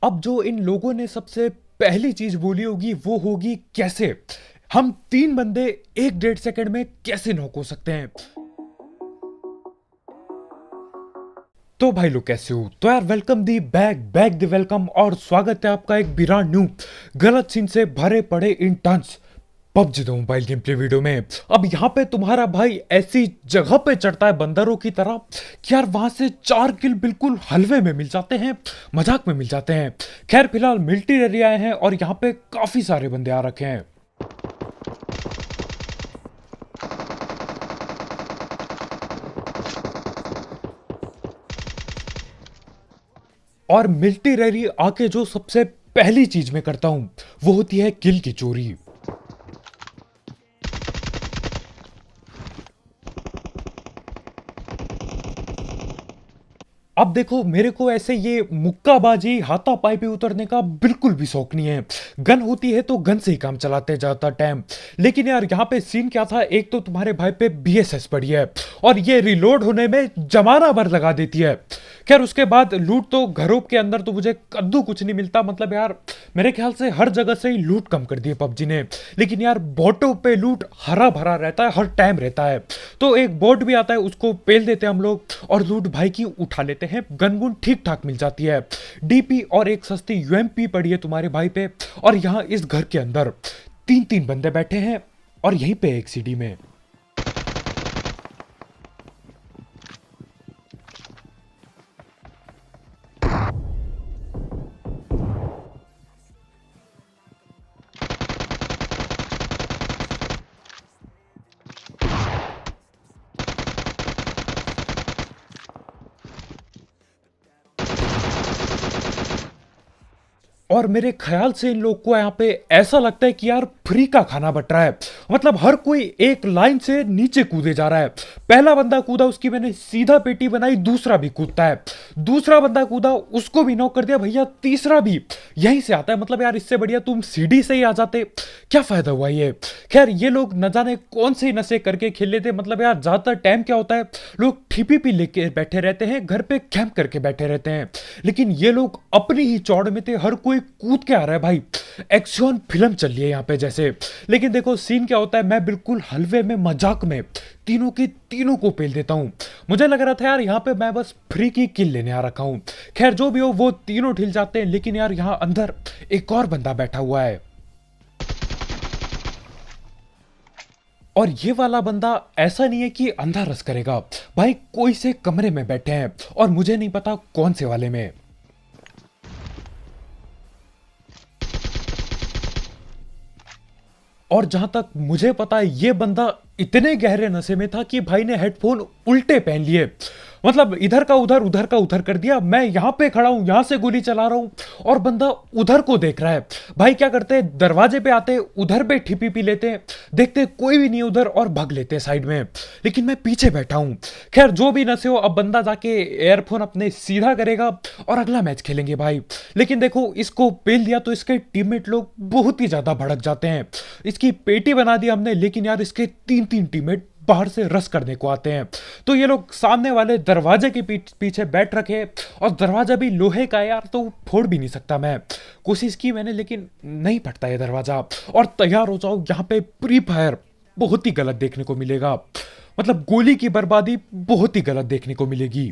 अब जो इन लोगों ने सबसे पहली चीज बोली होगी वो होगी कैसे हम तीन बंदे एक 1.5 सेकंड में कैसे नॉक हो सकते हैं। तो भाई लोग कैसे हो? तो यार welcome the back back the welcome और स्वागत है आपका एक ब्रांड न्यू गलत सीन से भरे पड़े इंटेंस पबजी दो मोबाइल गेम प्ले वीडियो में। अब यहाँ पे तुम्हारा भाई ऐसी जगह पे चढ़ता है बंदरों की तरह कि यार वहां से 4 किल बिल्कुल हलवे में मिल जाते हैं, मजाक में मिल जाते हैं। खैर फिलहाल मिलिट्री एरिया है और यहाँ पे काफी सारे बंदे आ रखे हैं। और मिलिट्री रैली आके जो सबसे पहली चीज मैं करता हूं वो होती है किल की चोरी। अब देखो मेरे को ऐसे ये मुक्काबाजी हाथापाई पे उतरने का बिल्कुल भी शौक नहीं है। गन होती है तो गन से ही काम चलाते जाता टाइम। लेकिन यार यहाँ पे सीन क्या था, एक तो तुम्हारे भाई पे बीएसएस पड़ी है और ये रिलोड होने में जमाना भर लगा देती है। खैर उसके बाद लूट तो घरों के अंदर तो मुझे कद्दू कुछ नहीं मिलता, मतलब यार मेरे ख्याल से हर जगह से ही लूट कम कर दी है पबजी ने। लेकिन यार बोटों पे लूट हरा भरा रहता है, हर टाइम रहता है। तो एक बोट भी आता है, उसको पेल देते हैं हम लोग और लूट भाई की उठा लेते हैं। गनगुन ठीक ठाक मिल जाती है, डीपी और एक सस्ती यूएमपी पड़ी है तुम्हारे भाई पे। और यहाँ इस घर के अंदर तीन तीन बंदे बैठे हैं और यहीं पे एक सीडी में। और मेरे ख्याल से इन लोग को यहाँ पे ऐसा लगता है कि यार फ्री का खाना बट रहा है, मतलब हर कोई एक लाइन से नीचे कूदे जा रहा है। पहला बंदा कूदा, उसकी मैंने सीधा पेटी बनाई, दूसरा भी कूदता है, दूसरा बंदा कूदा, उसको भी नॉक कर दिया भैया, तीसरा भी यहीं से आता है। मतलब यार इससे बढ़िया तुम सीढ़ी से ही आ जाते, क्या फायदा हुआ ये। खैर ये लोग न जाने कौन से नशे करके खेल लेते, मतलब यार ज्यादातर टाइम क्या होता है लोग ठीपीपी लेके बैठे रहते हैं, घर पे कैंप करके बैठे रहते हैं। लेकिन ये लोग अपनी ही चौड़ में थे, हर कोई कूद के आ रहा है भाई, एक्शन फिल्म चल रही है यहाँ पे जैसे। लेकिन देखो सीन क्या होता है, मैं बिल्कुल हलवे में मजाक में तीनों के तीनों को पेल देता हूँ। मुझे लग रहा था यार यहाँ पे मैं बस फ्री की किल लेने आ रखा हूँ। खैर जो भी हो वो तीनों ठिल जाते हैं। लेकिन यार यहाँ अंदर एक और बंदा बैठा हुआ है और ये वाला बंदा ऐसा नहीं है कि अंधा रस करेगा भाई, कोई से कमरे में बैठे हैं और मुझे नहीं पता कौन से वाले में। और जहां तक मुझे पता है ये बंदा इतने गहरे नशे में था कि भाई ने हेडफोन उल्टे पहन लिए, मतलब इधर का उधर उधर का उधर कर दिया। मैं यहां पे खड़ा हूं, यहां से गोली चला रहा हूं और बंदा उधर को देख रहा है। भाई क्या करते हैं, दरवाजे पे आते, उधर पे ठिपी पी लेते हैं, देखते कोई भी नहीं उधर और भाग लेते हैं साइड में। लेकिन मैं पीछे बैठा हूं। खैर जो भी नशे हो, अब बंदा जाके एयरफोन अपने सीधा करेगा और अगला मैच खेलेंगे भाई। लेकिन देखो इसको पेल दिया तो इसके टीममेट लोग बहुत ही ज्यादा भड़क जाते हैं। इसकी पेटी बना दी हमने, लेकिन यार इसके तीन तीन टीममेट बाहर से रस करने को आते हैं। तो ये लोग सामने वाले दरवाजे के पीछे बैठ रखे और दरवाजा भी लोहे का है यार, तो फोड़ भी नहीं सकता। मैं कोशिश की मैंने लेकिन नहीं फटता ये दरवाजा। और तैयार हो जाओ, यहाँ पे प्री फायर बहुत ही गलत देखने को मिलेगा, मतलब गोली की बर्बादी बहुत ही गलत देखने को मिलेगी।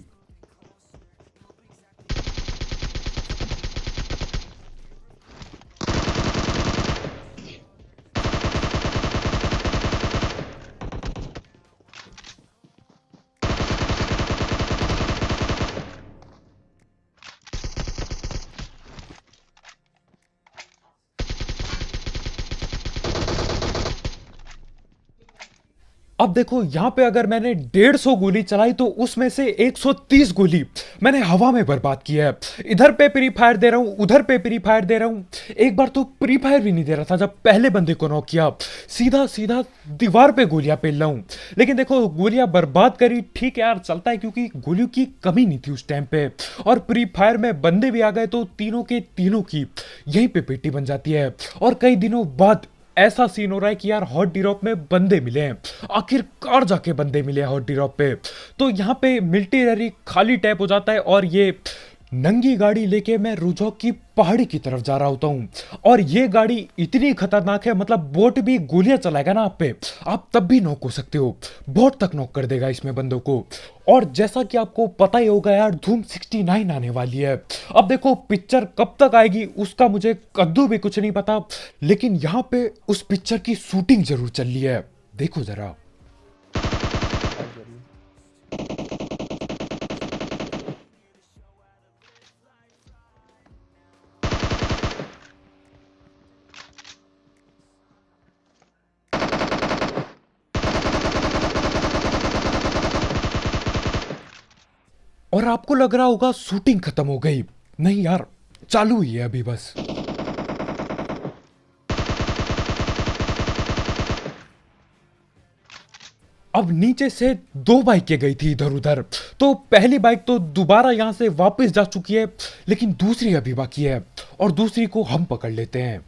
अब देखो यहाँ पे अगर मैंने 150 गोली चलाई तो उसमें से 130 गोली मैंने हवा में बर्बाद की है। इधर पे प्री फायर दे रहा हूँ, उधर पे प्री फायर दे रहा हूँ। एक बार तो प्री फायर भी नहीं दे रहा था, जब पहले बंदे को नॉक किया सीधा सीधा दीवार पे गोलियां पेल रहा हूँ। लेकिन देखो गोलियां बर्बाद करी, ठीक है यार चलता है, क्योंकि गोलियों की कमी नहीं थी उस टाइम पे। और प्री फायर में बंदे भी आ गए तो तीनों के तीनों की यहीं पे पेटी बन जाती है। और कई दिनों बाद ऐसा सीन हो रहा है कि यार हॉट ड्रॉप में बंदे मिले हैं, आखिरकार जाके बंदे मिले हैं हॉट ड्रॉप पे। तो यहाँ पे मिलिट्री खाली टैप हो जाता है और ये नंगी गाड़ी लेके मैं रुझौक की पहाड़ी की तरफ जा रहा होता हूँ और ये गाड़ी इतनी खतरनाक है, मतलब बोट भी गोलियां चलाएगा ना आप पे, आप तब भी नॉक हो सकते हो। बोट तक नॉक कर देगा इसमें बंदों को। और जैसा कि आपको पता ही होगा यार, धूम 69 आने वाली है। अब देखो पिक्चर कब तक आएगी उसका मुझे कद्दू भी कुछ नहीं पता, लेकिन यहाँ पे उस पिक्चर की शूटिंग जरूर चल रही है, देखो जरा। और आपको लग रहा होगा शूटिंग खत्म हो गई, नहीं यार, चालू ही है अभी बस। अब नीचे से दो बाइकें गई थी इधर उधर, तो पहली बाइक तो दोबारा यहां से वापस जा चुकी है, लेकिन दूसरी अभी बाकी है और दूसरी को हम पकड़ लेते हैं।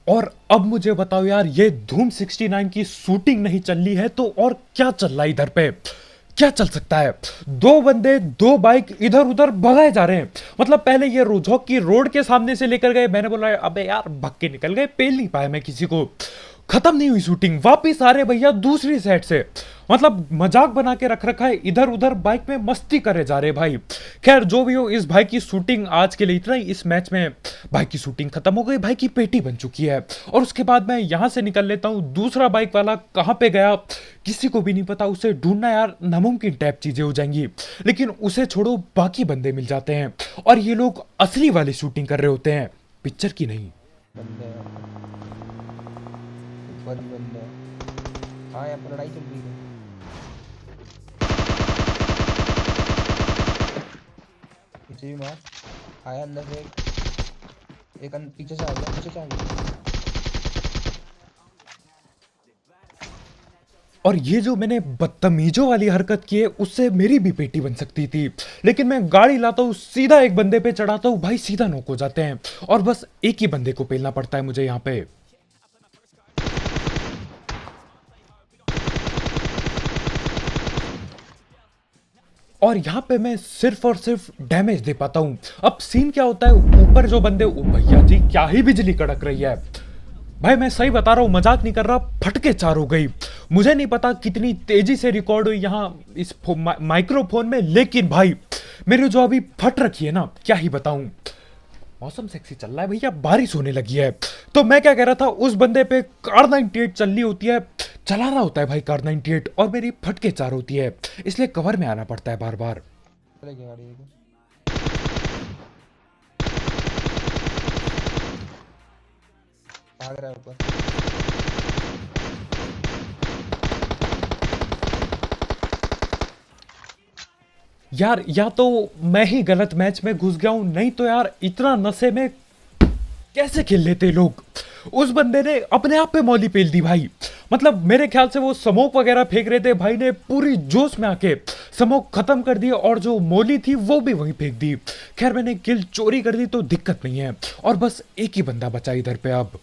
और अब मुझे बताओ यार, ये धूम 69 की शूटिंग नहीं चल रही है तो और क्या चल रहा है इधर पे? क्या चल सकता है? दो बंदे दो बाइक इधर उधर भगाए जा रहे हैं। मतलब पहले ये रोजौक की रोड के सामने से लेकर गए, मैंने बोला अबे यार भग के निकल गए, पेल नहीं पाया मैं किसी को। खत्म नहीं हुई शूटिंग, वापिस आ रहे भैया दूसरी साइड से। मतलब मजाक बना के रख रखा है, इधर उधर बाइक में मस्ती करे जा रहे भाई। खैर जो भी हो, इस भाई की शूटिंग आज के लिए इतना ही। इस मैच में भाई की शूटिंग खत्म हो गई, भाई की पेटी बन चुकी है। और उसके बाद मैं यहां से निकल लेता हूं। दूसरा बाइक वाला कहां पे गया किसी को भी नहीं पता, उसे ढूंढना यार नामुमकिन टाइप चीजें हो जाएंगी। लेकिन उसे छोड़ो, बाकी बंदे मिल जाते हैं और ये लोग असली वाली शूटिंग कर रहे होते हैं, पिक्चर की नहीं। बंदे ऊपर ही बंदे हैं। हाँ यहाँ पर लड़ाई चल रही है। पीछे भी मार आया, अंदर से पीछे से आ गया, पीछे से आ गया। और ये जो मैंने बदतमीजों वाली हरकत की है, उससे मेरी भी पेटी बन सकती थी। लेकिन मैं गाड़ी लाता हूँ, सीधा एक बंदे पे चढ़ाता हूँ, भाई सीधा नॉक हो जाते हैं और बस एक ही बंदे को पेलना पड़ता है मुझे यहाँ पे। और यहाँ पे मैं सिर्फ और सिर्फ डैमेज दे पाता हूँ। अब सीन क्या होता है, ऊपर जो बंदे, ओ भैया जी क्या ही बिजली कड़क रही है भाई, मैं सही बता रहा हूँ, मजाक नहीं कर रहा, फटके चार हो गई। मुझे नहीं पता कितनी तेजी से रिकॉर्ड हुई यहाँ इस माइक्रोफोन में, लेकिन भाई मेरी जो अभी फट रखी है ना, क्या ही बताऊं। मौसम सेक्सी चल रहा है भैया, बारिश होने लगी है। तो मैं क्या कह रहा था, उस बंदे पे कार 98 चल रही होती है, चला रहा होता है भाई कार 98, और मेरी फटके चार होती है, इसलिए कवर में आना पड़ता है बार बार। भाग रहा है ऊपर। यार या तो मैं ही गलत मैच में घुस गया हूं, नहीं तो यार इतना नशे में कैसे खेल लेते लोग। उस बंदे ने अपने आप पे मौली पेल दी भाई। मतलब मेरे ख्याल से वो स्मोक वगैरह फेंक रहे थे, भाई ने पूरी जोश में आके स्मोक खत्म कर दी और जो मौली थी वो भी वहीं फेंक दी। खैर मैंने किल चोरी कर दी तो दिक्कत नहीं है, और बस एक ही बंदा बचा इधर पे अब।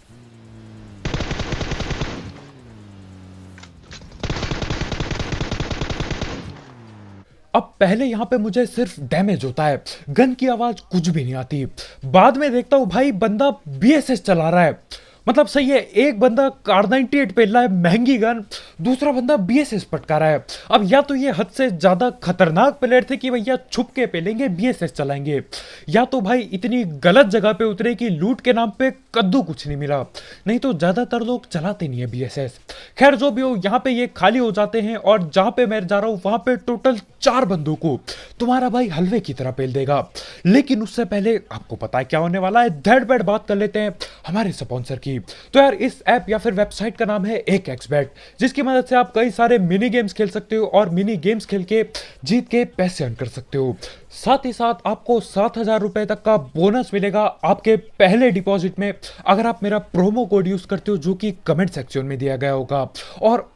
अब पहले यहाँ पे मुझे सिर्फ डैमेज होता है, गन की आवाज कुछ भी नहीं आती। बाद में देखता हूँ भाई बंदा बीएसएस चला रहा है। मतलब सही है, एक बंदा कार 98 पे रहा है महंगी गन, दूसरा बंदा बीएसएस पटका रहा है। अब या तो ये हद से ज्यादा खतरनाक प्लेयर थे कि भैया छुप के पेलेंगे बीएसएस चलाएंगे, या तो भाई इतनी गलत जगह पे उतरे कि लूट के नाम पे कद्दू कुछ नहीं मिला। नहीं तो ज्यादातर लोग चलाते नहीं है बीएसएस। खैर जो भी हो, यहाँ पे ये खाली हो जाते हैं और जहां पे मैं जा रहा हूँ वहां पे टोटल 4 बंदों को तुम्हारा भाई हलवे की तरह पेल देगा। लेकिन उससे पहले आपको पता है क्या होने वाला है, धड़ बैठ बात कर लेते हैं हमारे स्पॉन्सर की। तो यार इस ऐप या फिर वेबसाइट का नाम है 1xBet, जिसकी मदद से आप कई सारे मिनी गेम्स खेल सकते हो और मिनी गेम्स खेल के जीत के पैसे अर्न कर सकते हो। साथ ही साथ आपको 7,000 रुपए तक का बोनस मिलेगा आपके पहले डिपॉजिट में, अगर आप मेरा प्रोमो कोड यूज करते हो, जो कि कमेंट सेक्शन में दिया गया होगा।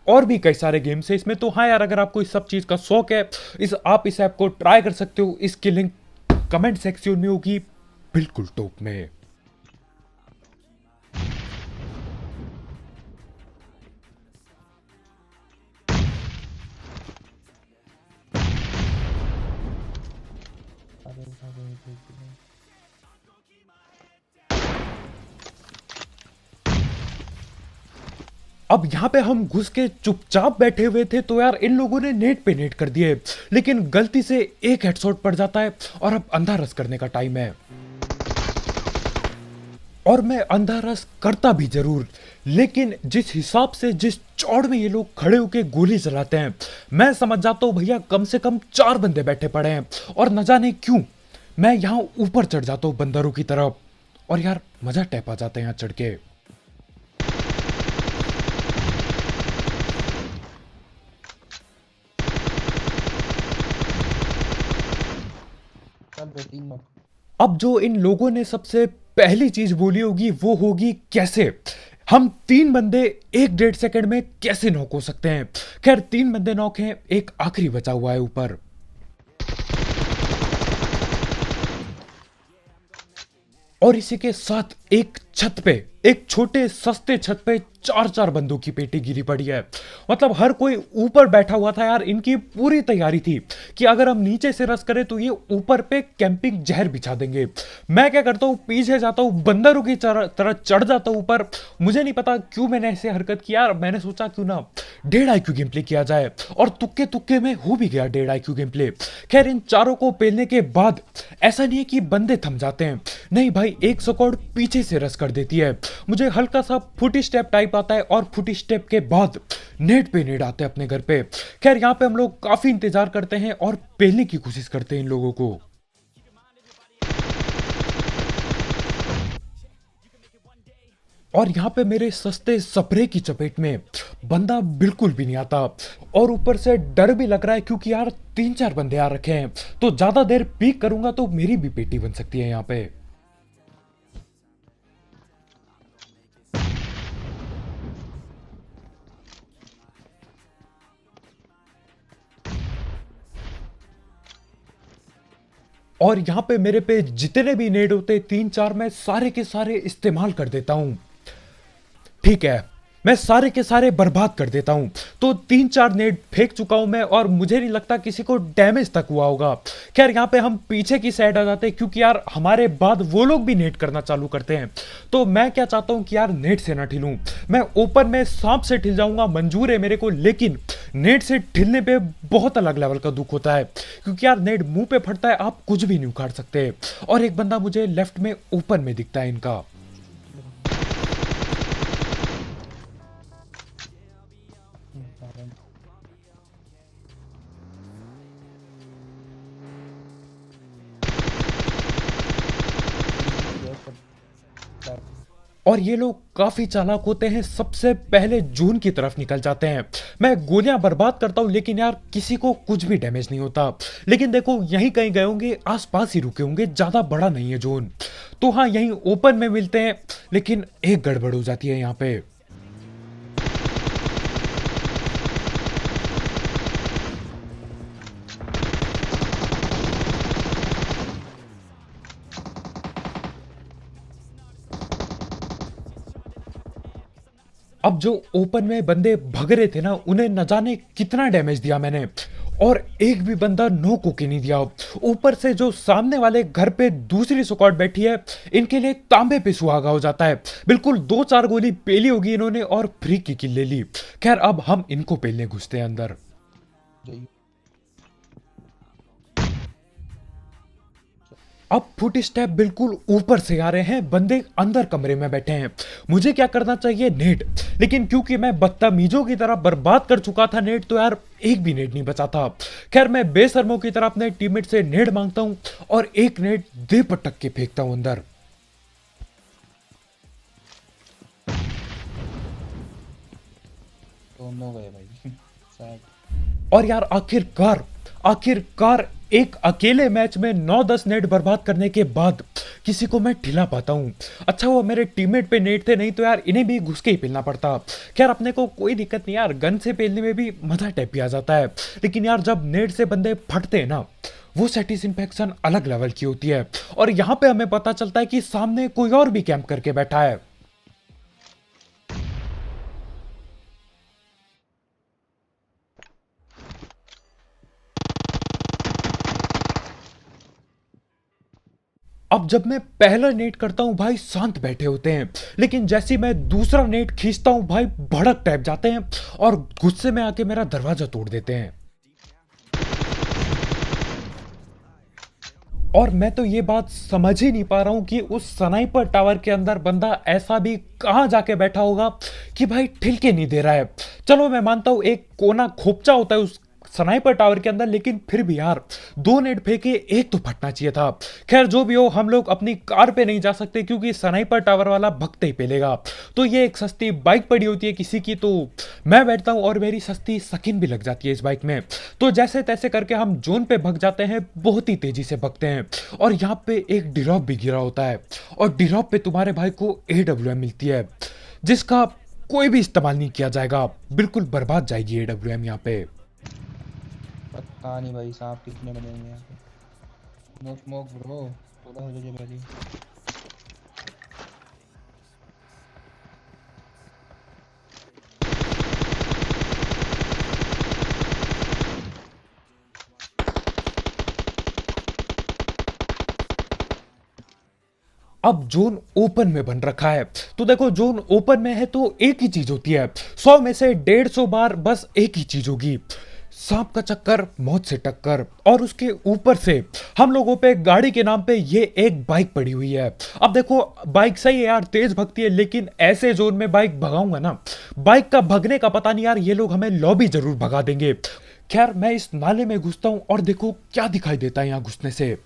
और भी कई सारे गेम्स है इसमें। तो हाँ यार, अगर आपको इस सब चीज का शौक है, आप इस ऐप को ट्राई कर सकते हो। इसकी लिंक कमेंट सेक्शन में होगी, बिल्कुल टॉप में। अब यहाँ पे हम घुस के चुपचाप बैठे हुए थे तो यार इन लोगों ने नेट पे नेट कर दिए, लेकिन गलती से एक हेडशॉट पड़ जाता है और अब अंधा रस करने का टाइम है। और मैं अंधा रस करता भी जरूर, लेकिन जिस हिसाब से जिस चौड़ में ये लोग खड़े होके गोली चलाते हैं, मैं समझ जाता हूँ भैया कम से कम 4 बंदे बैठे पड़े हैं। और न जाने क्यों मैं यहाँ ऊपर चढ़ जाता हूँ बंदरों की तरफ, और यार मजा टैप आ जाता है यहाँ चढ़ के। चल बे 3 नॉक। अब जो इन लोगों ने सबसे पहली चीज बोली होगी वो होगी कैसे हम 3 बंदे 1-1.5 सेकंड में कैसे नॉक हो सकते हैं। खैर 3 बंदे नॉक हैं, एक आखिरी बचा हुआ है ऊपर। और इसी के साथ एक छत पे, एक छोटे सस्ते छत पे 4-4 बंदों की पेटी गिरी पड़ी है। मतलब हर कोई ऊपर बैठा हुआ था यार, इनकी पूरी तैयारी थी कि अगर हम नीचे से रस करें तो ये ऊपर पे कैंपिंग जहर बिछा देंगे। मैं क्या करता हूँ, पीछे जाता हूँ, बंदरों की तरह चढ़ जाता हूँ ऊपर। मुझे नहीं पता क्यों मैंने ऐसे हरकत किया यार, मैंने सोचा क्यों ना 1.5 IQ गेम प्ले किया जाए, और तुक्के तुक्के में हो भी गया 1.5 IQ गेम प्ले। खैर इन चारों को पेलने के बाद ऐसा नहीं है कि बंदे थम जाते हैं, नहीं भाई, एक स्क्वाड पीछे से रस कर देती है। मुझे हल्का सा फुट स्टेप टाइप आता है, और फुट स्टेप के बाद नेट पे नेट आते हैं अपने घर पे। खैर यहाँ पे हम लोग काफी इंतजार करते हैं और पेलने की कोशिश करते हैं इन लोगों को। और यहाँ पे मेरे सस्ते स्प्रे की चपेट में बंदा बिल्कुल भी नहीं आता, और ऊपर से डर भी लग रहा है क्योंकि यार 3-4 बंदे आ रखे हैं, तो ज्यादा देर पीक करूंगा तो मेरी भी पेटी बन सकती है यहाँ पे। और यहाँ पे मेरे पे जितने भी नेड होते 3-4 मैं सारे के सारे इस्तेमाल कर देता हूं। ठीक है, मैं सारे के सारे बर्बाद कर देता हूं। तो 3-4 नेट फेंक चुका हूं मैं, और मुझे नहीं लगता किसी को डैमेज तक हुआ होगा। खैर यहाँ पे हम पीछे की साइड आ जाते हैं क्योंकि यार हमारे बाद वो लोग भी नेट करना चालू करते हैं। तो मैं क्या चाहता हूं कि यार नेट से ना ठिलूं, मैं ओपन में सांप से ठिल जाऊंगा, मंजूर है मेरे को, लेकिन नेट से ठिलने पे बहुत अलग लेवल का दुख होता है, क्योंकि यार नेट मुंह पे फटता है, आप कुछ भी नहीं उखाड़ सकते। और एक बंदा मुझे लेफ्ट में ओपन में दिखता है इनका। और ये लोग काफी चालाक होते हैं, सबसे पहले जून की तरफ निकल जाते हैं। मैं गोलियां बर्बाद करता हूं, लेकिन यार किसी को कुछ भी डैमेज नहीं होता। लेकिन देखो यहीं कहीं गए होंगे, आसपास ही रुके होंगे, ज्यादा बड़ा नहीं है जोन। तो हाँ, यहीं ओपन में मिलते हैं, लेकिन एक गड़बड़ हो जाती है यहाँ पे। अब जो ओपन में बंदे भग रहे थे ना, उन्हें न जाने कितना डैमेज दिया मैंने, और एक भी बंदा नॉक होके नहीं दिया। ऊपर से जो सामने वाले घर पे दूसरी स्क्वाड बैठी है, इनके लिए तांबे पे सुहागा हो जाता है। बिल्कुल 2-4 गोली पेली होगी इन्होंने और फ्री की किल ले ली। खैर अब हम इनको पेलने घुसते हैं अंदर। अब फुट स्टेप बिल्कुल ऊपर से आ रहे हैं, बंदे अंदर कमरे में बैठे हैं। मुझे क्या करना चाहिए, नेट, लेकिन क्योंकि मैं बदतमीजों की तरह बर्बाद कर चुका था नेट, तो यार एक भी नेट नहीं बचा था। खैर मैं बेशर्मों की तरह अपने टीममेट से नेट मांगता हूं, और एक नेट दे पटक के फेंकता हूं अंदर। दोनों गए भाई। सैड। और यार आखिरकार एक अकेले मैच में 9-10 नेट बर्बाद करने के बाद किसी को मैं ठिला पाता हूं। अच्छा वो मेरे टीममेट पे नेट थे, नहीं तो यार इन्हें भी घुस के ही पेलना पड़ता। खैर अपने को कोई दिक्कत नहीं यार, गन से पेलने में भी मजा टाइप भी आ जाता है, लेकिन यार जब नेट से बंदे फटते हैं ना, वो सेटिस्फैक्शन अलग लेवल की होती है। और यहां पे हमें पता चलता है कि सामने कोई और भी कैंप करके बैठा है। अब जब मैं पहला नेट करता हूँ भाई शांत बैठे होते हैं, लेकिन जैसे ही मैं दूसरा नेट खींचता हूँ भाई भड़क टाइप जाते हैं और गुस्से में आके मेरा दरवाजा तोड़ देते हैं। और मैं तो ये बात समझ ही नहीं पा रहा हूँ कि उस स्नाइपर टावर के अंदर बंदा ऐसा भी कहाँ जाके बैठा होगा कि भाई ठिलके नहीं दे रहा है। चलो मैं मानता हूँ एक कोना खोपचा होता है उस स्नाइपर टावर के अंदर, लेकिन फिर भी यार 2 नेट फेंके, एक तो फटना चाहिए था। खैर जो भी हो, हम लोग अपनी कार पे नहीं जा सकते क्योंकि स्नाइपर टावर वाला भगते ही पेलेगा। तो ये एक सस्ती बाइक पड़ी होती है किसी की, तो मैं बैठता हूँ और मेरी सस्ती स्किन भी लग जाती है इस बाइक में। तो जैसे तैसे करके हम जोन पे भग जाते हैं, बहुत ही तेजी से भगते हैं। और यहाँ पे एक ड्रॉप भी गिरा होता है और ड्रॉप पे तुम्हारे भाई को AWM मिलती है, जिसका कोई भी इस्तेमाल नहीं किया जाएगा, बिल्कुल बर्बाद जाएगी AWM यहाँ पे। पता नहीं भाई सांप कितने बनेंगे यहाँ पे। नो स्मोक ब्रो, थोड़ा हो जाए पहले। अब जोन ओपन में बन रखा है, तो देखो जोन ओपन में है तो एक ही चीज होती है, 100 में से 150 बार बस एक ही चीज होगी, सांप का चक्कर मौत से टक्कर। और उसके ऊपर से हम लोगों पे गाड़ी के नाम पे ये एक बाइक पड़ी हुई है। अब देखो बाइक सही है यार, तेज भगती है, लेकिन ऐसे जोन में बाइक भगाऊंगा ना, बाइक का भगने का पता नहीं यार, ये लोग हमें लॉबी जरूर भगा देंगे। खैर मैं इस नाले में घुसता हूं और देखो क्या दिखाई देता है यहाँ घुसने से।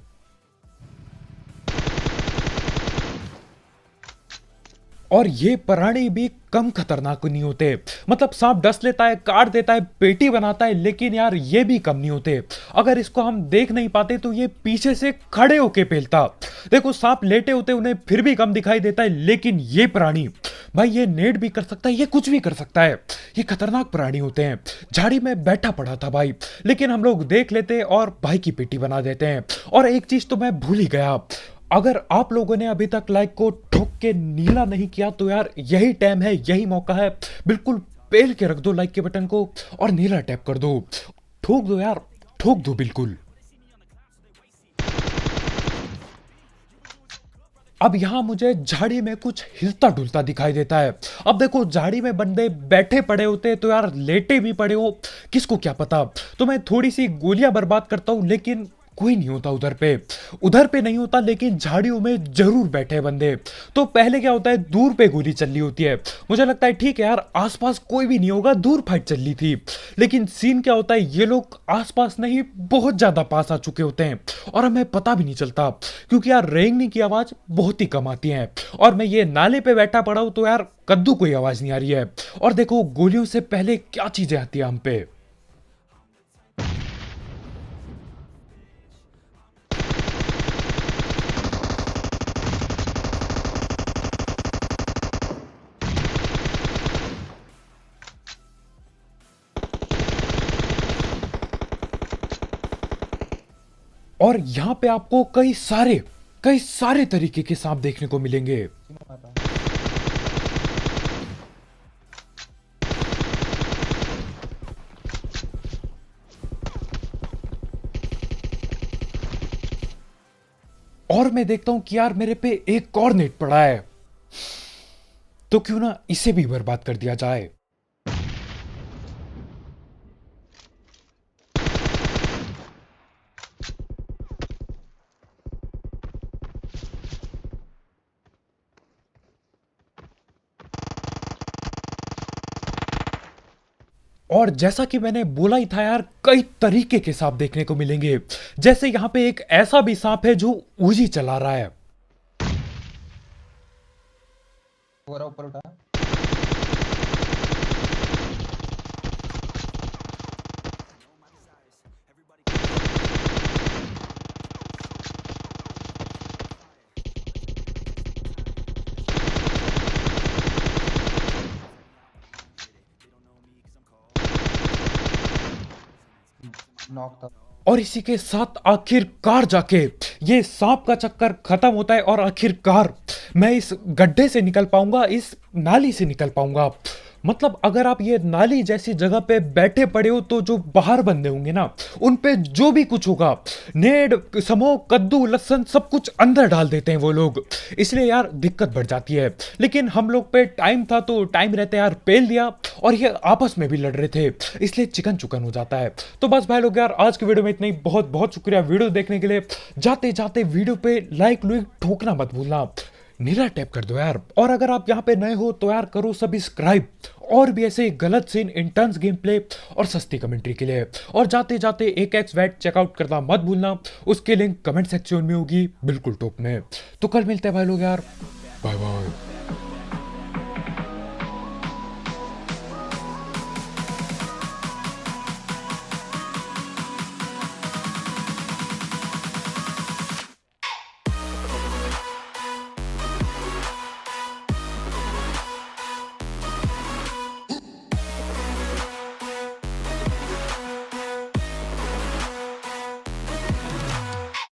और ये प्राणी भी कम खतरनाक नहीं होते, मतलब सांप डस लेता है, काट देता है, पेटी बनाता है, लेकिन यार ये भी कम नहीं होते। अगर इसको हम देख नहीं पाते तो ये पीछे से खड़े होके पेलता। देखो सांप लेटे होते उन्हें फिर भी कम दिखाई देता है, लेकिन ये प्राणी भाई ये नेट भी कर सकता है, ये कुछ भी कर सकता है। ये खतरनाक प्राणी होते हैं। झाड़ी में बैठा पड़ा था भाई, लेकिन हम लोग देख लेते हैं और भाई की पेटी बना देते हैं। और एक चीज तो मैं भूल ही गया, अगर आप लोगों ने अभी तक लाइक को ठोक के नीला नहीं किया तो यार यही टाइम है, यही मौका है, बिल्कुल पेल के रख दो लाइक के बटन को और नीला टैप कर दो, ठोक दो यार, ठोक दो बिल्कुल। अब यहां मुझे झाड़ी में कुछ हिलता डुलता दिखाई देता है। अब देखो झाड़ी में बंदे बैठे पड़े होते तो यार लेटे भी पड़े हो, किसको क्या पता। तो मैं थोड़ी सी गोलियां बर्बाद करता हूं, लेकिन कोई नहीं होता उधर पे नहीं होता, लेकिन झाड़ियों में जरूर बैठे बंदे। तो पहले क्या होता है, दूर पे गोली चल रही होती है, मुझे लगता है ठीक है यार आसपास कोई भी नहीं होगा, दूर फाइट चल रही थी। लेकिन सीन क्या होता है, ये लोग आसपास नहीं बहुत ज्यादा पास आ चुके होते हैं और हमें पता भी नहीं चलता, क्योंकि यार रेंगने की आवाज बहुत ही कम आती है। और मैं ये नाले पे बैठा पड़ा हूं तो यार कद्दू कोई आवाज नहीं आ रही है। और देखो गोलियों से पहले क्या चीजें आती है हम पे। और यहां पे आपको कई सारे तरीके के सांप देखने को मिलेंगे। और मैं देखता हूं कि यार मेरे पे एक और नेट पड़ा है, तो क्यों ना इसे भी बर्बाद कर दिया जाए। और जैसा कि मैंने बोला ही था यार, कई तरीके के सांप देखने को मिलेंगे। जैसे यहां पे एक ऐसा भी सांप है जो उजी चला रहा है। पूरा ऊपर उठा। नॉक था। और इसी के साथ आखिरकार जाके ये सांप का चक्कर खत्म होता है और आखिरकार मैं इस गड्ढे से निकल पाऊंगा, इस नाली से निकल पाऊंगा। मतलब अगर आप ये नाली जैसी जगह पे बैठे पड़े हो तो जो बाहर बंदे होंगे ना, उन पे जो भी कुछ होगा, नेड, समोक, कद्दू, लहसुन, सब कुछ अंदर डाल देते हैं वो लोग। इसलिए यार दिक्कत बढ़ जाती है। लेकिन हम लोग पे टाइम था तो टाइम रहते यार पेल दिया, और ये आपस में भी लड़ रहे थे, इसलिए चिकन चुकन हो जाता है। तो बस भाई लोग यार, आज की वीडियो में इतना ही। बहुत बहुत शुक्रिया वीडियो देखने के लिए। जाते जाते वीडियो पे लाइक लुइक ठोकना मत भूलना, नीला टैप कर दो यार। और अगर आप यहाँ पे नए हो तो यार करो सब्सक्राइब, और भी ऐसे गलत सीन, इंटेंस गेम प्ले और सस्ती कमेंट्री के लिए। और जाते जाते एक एक्स वैट चेकआउट करना मत भूलना, उसकी लिंक कमेंट सेक्शन में होगी बिल्कुल टॉप में। तो कल मिलते हैं भाई लोग यार, बाय बाय।